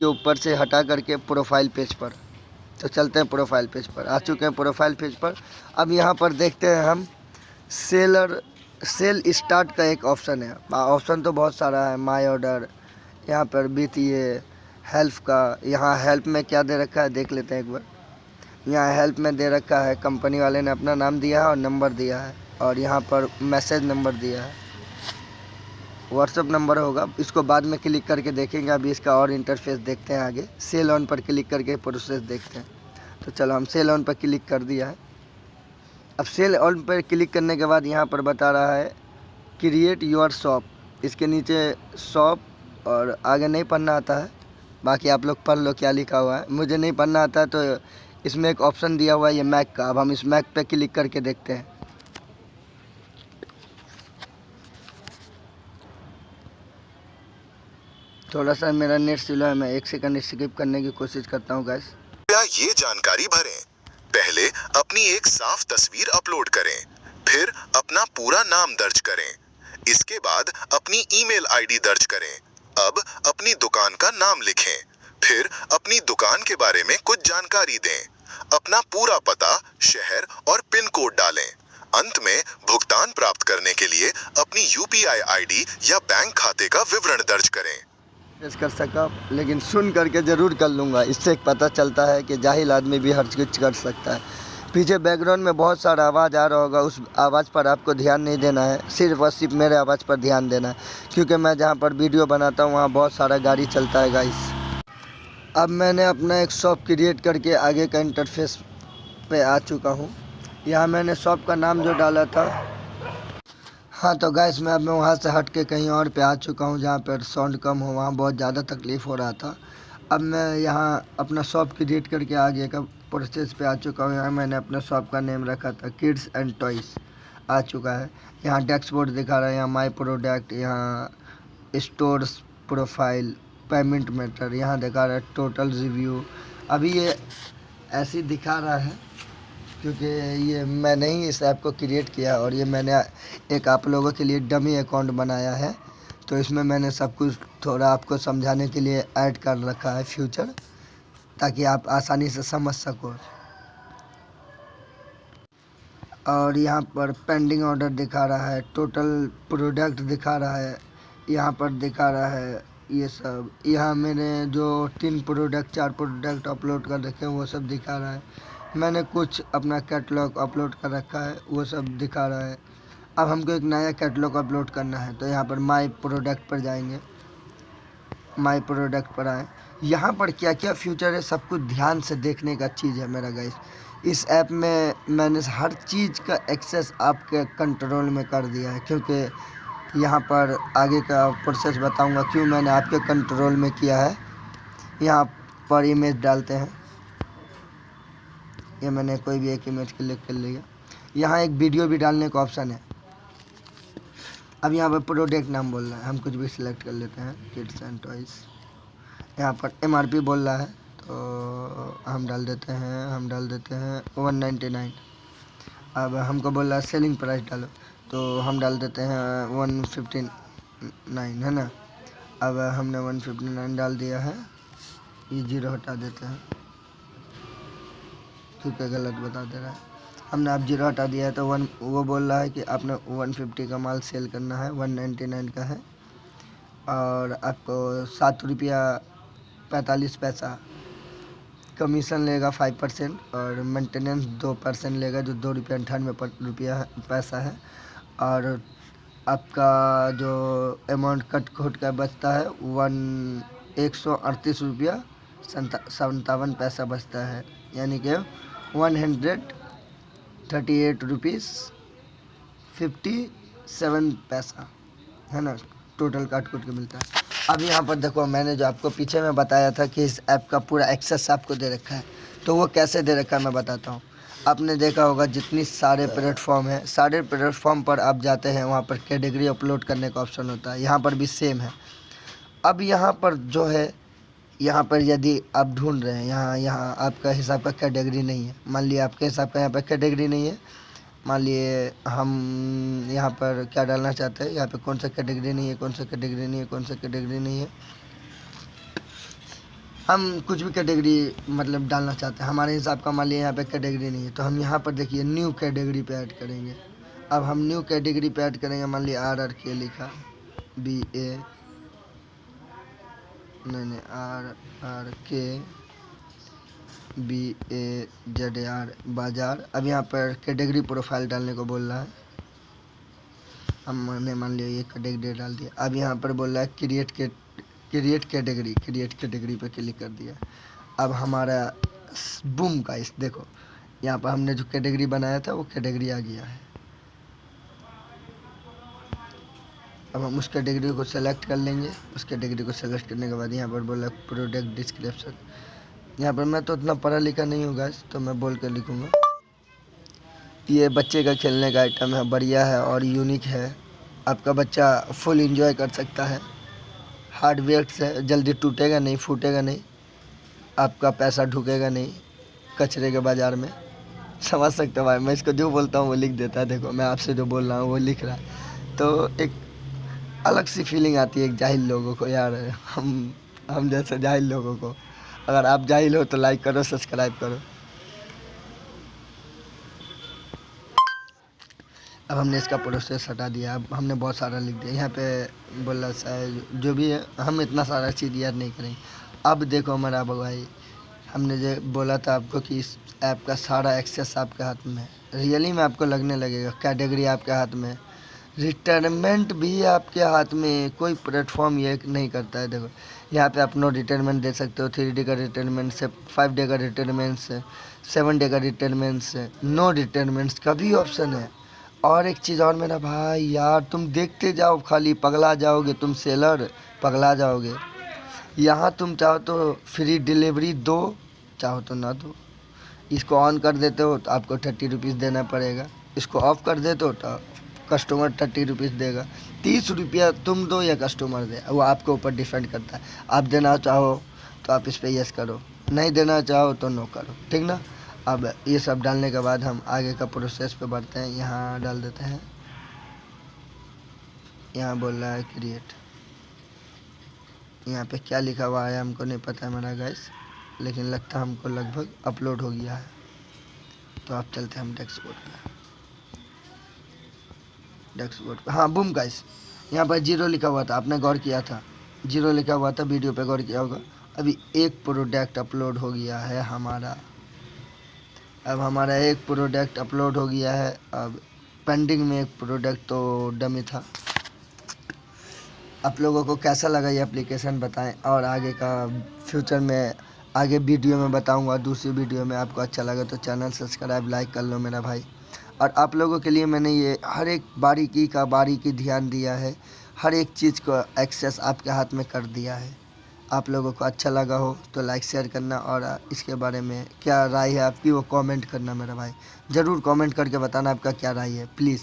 के ऊपर से हटा करके प्रोफाइल पेज पर। तो चलते हैं प्रोफाइल पेज पर। आ चुके हैं प्रोफाइल पेज पर। अब यहाँ पर देखते हैं हम सेल स्टार्ट का एक ऑप्शन है। ऑप्शन तो बहुत सारा है, माय ऑर्डर, यहाँ पर बीटीए, हेल्प का। यहाँ हेल्प में क्या दे रखा है देख लेते हैं एक बार। यहाँ हेल्प में दे रखा है, कंपनी वाले ने अपना नाम दिया है और नंबर दिया है, और यहाँ पर मैसेज नंबर दिया है, व्हाट्सअप नंबर होगा। इसको बाद में क्लिक करके देखेंगे। अभी इसका और इंटरफेस देखते हैं आगे। सेल ऑन पर क्लिक करके प्रोसेस देखते हैं। तो चलो हम सेल ऑन पर क्लिक कर दिया है। अब सेल ऑन पर क्लिक करने के बाद यहाँ पर बता रहा है क्रिएट योर शॉप। इसके नीचे शॉप, और आगे नहीं पढ़ना आता है, बाकी आप लोग पढ़ लो क्या लिखा हुआ है। मुझे नहीं पढ़ना आता है, तो इसमें एक ऑप्शन दिया हुआ है ये मैक का। अब हम इस मैक पे क्लिक करके देखते हैं। थोड़ा सा मेरा नेट स्लो है, मैं 1 सेकंड स्किप करने की कोशिश करता हूँ गाइस। क्या ये जानकारी भरें। पहले अपनी एक साफ तस्वीर अपलोड करें, फिर अपना पूरा नाम दर्ज करें। इसके बाद अपनी ईमेल आईडी दर्ज करें। अब अपनी दुकान का नाम लिखें, फिर अपनी दुकान के बारे में कुछ जानकारी दें। अपना पूरा पता, शहर और पिन कोड डालें। अंत में भुगतान प्राप्त करने के लिए अपनी यूपीआई आईडी या बैंक खाते का विवरण दर्ज करें। कर सका, लेकिन सुन करके ज़रूर कर लूँगा। इससे एक पता चलता है कि जाहिल आदमी भी हर चीज़ कर सकता है। पीछे बैकग्राउंड में बहुत सारा आवाज़ आ रहा होगा, उस आवाज़ पर आपको ध्यान नहीं देना है, सिर्फ और सिर्फ मेरे आवाज़ पर ध्यान देना है, क्योंकि मैं जहाँ पर वीडियो बनाता हूँ वहाँ बहुत सारा गाड़ी चलता है गाइस। अब मैंने अपना एक शॉप क्रिएट करके आगे का इंटरफेस पे आ चुका हूँ। यहाँ मैंने शॉप का नाम जो डाला था, हाँ तो गैस मैं वहाँ से हट के कहीं और पे आ चुका हूँ जहाँ पर साउंड कम हो, वहाँ बहुत ज़्यादा तकलीफ़ हो रहा था। अब मैं यहाँ अपना शॉप क्रिएट करके आगे का प्रोसेस पे आ चुका हूँ। यहाँ मैंने अपना शॉप का नेम रखा था किड्स एंड टॉयज़, आ चुका है। यहाँ डैशबोर्ड दिखा रहा है, यहाँ माई प्रोडक्ट, यहाँ स्टोर्स प्रोफाइल, पेमेंट मेथड, यहाँ दिखा रहा है टोटल रिव्यू। अभी ये ऐसे दिखा रहा है क्योंकि ये मैंने ही इस ऐप को क्रिएट किया, और ये मैंने एक आप लोगों के लिए डमी अकाउंट बनाया है। तो इसमें मैंने सब कुछ थोड़ा आपको समझाने के लिए ऐड कर रखा है फ्यूचर, ताकि आप आसानी से समझ सको। और यहाँ पर पेंडिंग ऑर्डर दिखा रहा है, टोटल प्रोडक्ट दिखा रहा है, यहाँ पर दिखा रहा है ये सब। यहाँ मैंने जो 3 प्रोडक्ट 4 प्रोडक्ट अपलोड कर रखे हैं वो सब दिखा रहा है। मैंने कुछ अपना कैटलॉग अपलोड कर रखा है, वो सब दिखा रहा है। अब हमको एक नया कैटलॉग अपलोड करना है, तो यहाँ पर माई प्रोडक्ट पर जाएंगे। माई प्रोडक्ट पर आए, यहाँ पर क्या क्या फ्यूचर है सब कुछ ध्यान से देखने का चीज़ है मेरा गाइस। इस ऐप में मैंने हर चीज़ का एक्सेस आपके कंट्रोल में कर दिया है, क्योंकि यहाँ पर आगे का प्रोसेस बताऊँगा क्यों मैंने आपके कंट्रोल में किया है। यहाँ पर इमेज डालते हैं, ये मैंने कोई भी एक इमेज क्लिक कर लिया। यहाँ एक वीडियो भी डालने का ऑप्शन है। अब यहाँ पर प्रोडक्ट नाम बोल रहा है, हम कुछ भी सिलेक्ट कर लेते हैं, किड्स एंड टॉयज़। यहाँ पर एमआरपी बोल रहा है, तो हम डाल देते हैं 199। अब हमको बोल रहा है सेलिंग प्राइस डालो, तो हम डाल देते हैं 159, है ना। अब हमने 159 डाल दिया है, ये 0 हटा देते हैं क्योंकि गलत बता दे रहा है। हमने अब 0 हटा दिया है, तो वो बोल रहा है कि आपने 150 का माल सेल करना है, 199 का है, और आपको 7 रुपया 45 पैसा कमीशन लेगा 5%, और मेंटेनेंस 2% लेगा जो 2 रुपया 98 पैसा है। और आपका जो अमाउंट कट खोट का बचता है 138 रुपया 57 पैसा बचता है, यानी कि 138 रुपीज़ 57 पैसा, है ना, टोटल काट कूट के मिलता है। अब यहाँ पर देखो, मैंने जो आपको पीछे में बताया था कि इस ऐप का पूरा एक्सेस आपको दे रखा है, तो वो कैसे दे रखा है मैं बताता हूँ। आपने देखा होगा जितनी सारे प्लेटफॉर्म हैं, सारे प्लेटफॉर्म पर आप जाते हैं, वहाँ पर कैटेगरी अपलोड करने का ऑप्शन होता है। यहाँ पर भी सेम है। अब यहाँ पर जो है, यहाँ पर यदि आप ढूंढ रहे हैं, यहाँ आपका हिसाब का कैटेगरी नहीं है, मान लिया आपके हिसाब का यहाँ पर कैटेगरी नहीं है, मान लिए हम यहाँ पर क्या डालना चाहते हैं, यहाँ पे कौन सा कैटेगरी नहीं है, कौन सा कैटेगरी नहीं है, कौन सा कैटेगरी नहीं है, हम कुछ भी कैटेगरी मतलब डालना चाहते हैं, हमारे हिसाब का मान लिया यहाँ पे कैटेगरी नहीं है तो हम यहाँ पर देखिए न्यू कैटेगरी पे ऐड करेंगे। अब हम न्यू कैटेगरी पे ऐड करेंगे, मान लिया RRK लिखा, BA नहीं RRK BAZAR बाजार। अब यहाँ पर कैटेगरी प्रोफाइल डालने को बोल रहा है, हमने मान लिया ये कैटेगरी डाल दिया। अब यहाँ पर बोल रहा है क्रिएट कैटेगरी पे क्लिक कर दिया। अब हमारा बूम का इस देखो यहाँ पर हमने जो कैटेगरी बनाया था वो कैटेगरी आ गया है। अब हम उस कैटेगरी को सेलेक्ट कर लेंगे। उस कैटेगरी को सेलेक्ट करने के बाद यहाँ पर बोला प्रोडक्ट डिस्क्रिप्शन। यहाँ पर मैं तो उतना पढ़ा लिखा नहीं हूँ गाइस, तो मैं बोल कर लिखूँगा ये बच्चे का खेलने का आइटम है, बढ़िया है और यूनिक है, आपका बच्चा फुल एंजॉय कर सकता है। हार्डवेयर से जल्दी टूटेगा नहीं, फूटेगा नहीं, आपका पैसा ढुकेगा नहीं कचरे के बाज़ार में। समझ सकते हो भाई, मैं इसको जो बोलता हूँ वो लिख देता है। देखो मैं आपसे जो बोल रहा हूँ वो लिख रहा है, तो एक अलग सी फीलिंग आती है एक जाहिल लोगों को यार, हम जैसे जाहिल लोगों को। अगर आप जाहिल हो तो लाइक करो, सब्सक्राइब करो। अब हमने इसका प्रोसेस हटा दिया। अब हमने बहुत सारा लिख दिया, यहाँ पे बोला शायद जो भी है हम इतना सारा चीज़ याद नहीं करेंगे। अब देखो हमारा भाई, हमने जो बोला था आपको कि इस ऐप का सारा एक्सेस आपके हाथ में है, रियली में आपको लगने लगेगा। कैटेगरी आपके हाथ में, रिटायरमेंट भी आपके हाथ में, कोई प्लेटफॉर्म ये नहीं करता है। देखो यहाँ पे आप नो रिटायरमेंट दे सकते हो, 3 डे का रिटायरमेंट से, 5 डे का रिटायरमेंट से, 7 डे का रिटायरमेंट से, नो रिटायरमेंट्स का भी ऑप्शन है। और एक चीज़ और मेरा भाई यार, तुम देखते जाओ खाली पगला जाओगे, तुम सेलर पगला जाओगे। यहाँ तुम चाहो तो फ्री डिलीवरी दो, चाहो तो ना दो। इसको ऑन कर देते हो तो आपको 30 रुपीज़ देना पड़ेगा, इसको ऑफ कर देते हो तो कस्टमर 30 रुपीज़ देगा। 30 रुपया तुम दो या कस्टमर दे, वो आपके ऊपर डिपेंड करता है। आप देना चाहो तो आप इस पर यस करो, नहीं देना चाहो तो नो करो, ठीक ना। अब ये सब डालने के बाद हम आगे का प्रोसेस पे बढ़ते हैं। यहाँ डाल देते हैं, यहाँ बोल रहा है क्रिएट, यहाँ पे क्या लिखा हुआ है हमको नहीं पता है मेरा गाइस, लेकिन लगता है हमको लगभग अपलोड हो गया है। तो आप चलते हैं हम डैशबोर्ड पे, हाँ बूम गाइस, यहाँ पर 0 लिखा हुआ था, आपने गौर किया था 0 लिखा हुआ था, वीडियो पे गौर किया होगा। अभी एक प्रोडक्ट अपलोड हो गया है हमारा। अब हमारा एक प्रोडक्ट अपलोड हो गया है। अब पेंडिंग में एक प्रोडक्ट तो डमी था। आप लोगों को कैसा लगा ये एप्लीकेशन बताएं, और आगे का फ्यूचर में आगे वीडियो में बताऊंगा। दूसरी वीडियो में आपको अच्छा लगा तो चैनल सब्सक्राइब लाइक कर लो मेरा भाई। और आप लोगों के लिए मैंने ये हर एक बारीकी ध्यान दिया है, हर एक चीज़ को एक्सेस आपके हाथ में कर दिया है। आप लोगों को अच्छा लगा हो तो लाइक शेयर करना, और इसके बारे में क्या राय है आपकी वो कमेंट करना मेरा भाई। ज़रूर कमेंट करके बताना आपका क्या राय है प्लीज़।